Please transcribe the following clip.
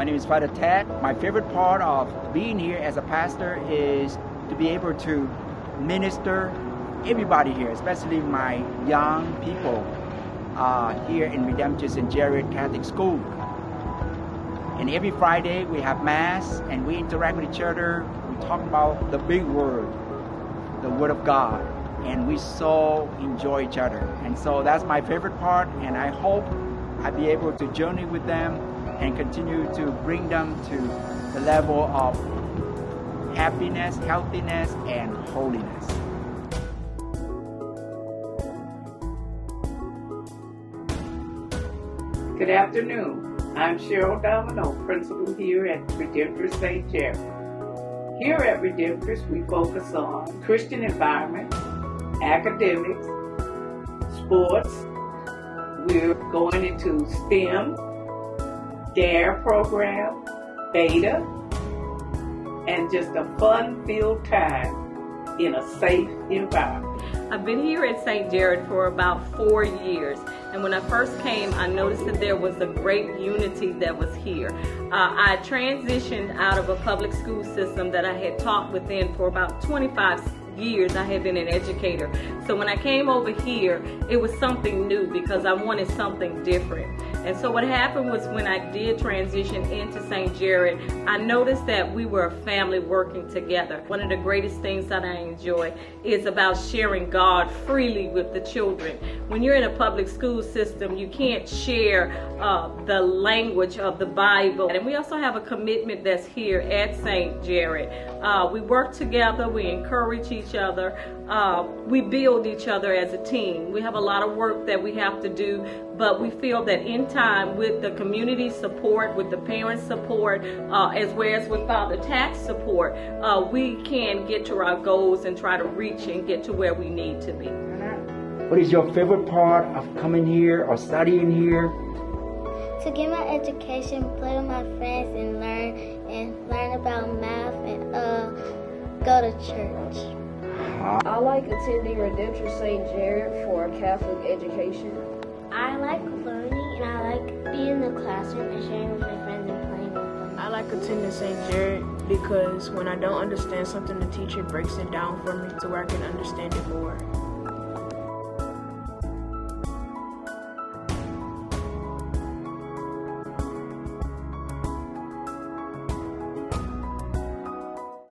My name is Father Ted. My favorite part of being here as a pastor is to be able to minister everybody here, especially my young people here in Redemptorist and Gerard Catholic School. And every Friday we have Mass and we interact with each other. We talk about the big word, the Word of God, and we so enjoy each other. And so that's my favorite part, and I hope I'll be able to journey with them and continue to bring them to the level of happiness, healthiness, and holiness. Good afternoon. I'm Cheryl Domino, principal here at Redemptorist C.Ss.R. Here at Redemptorist, we focus on Christian environment, academics, sports. We're going into STEM, DARE program, Beta, and just a fun-filled time in a safe environment. I've been here at St. Gerard for about 4 years, and when I first came, I noticed that there was a great unity that was here. I transitioned out of a public school system that I had taught within for about 25 years. I had been an educator. So when I came over here, it was something new because I wanted something different. And so what happened was when I did transition into St. Gerard, I noticed that we were a family working together. One of the greatest things that I enjoy is about sharing God freely with the children. When you're in a public school system, you can't share the language of the Bible. And we also have a commitment that's here at St. Gerard. We work together, we encourage each other, we build each other as a team. We have a lot of work that we have to do, but we feel that in time, with the community support, with the parent support, as well as with Father Tax support, we can get to our goals and try to reach and get to where we need to be. What is your favorite part of coming here or studying here? To get my education, play with my friends, and learn about math, and go to church. I like attending Redemptorist C.Ss.R. for a Catholic education. I like learning, and I like being in the classroom and sharing with my friends and playing with them. I like attending C.Ss.R. because when I don't understand something, the teacher breaks it down for me to where I can understand it more.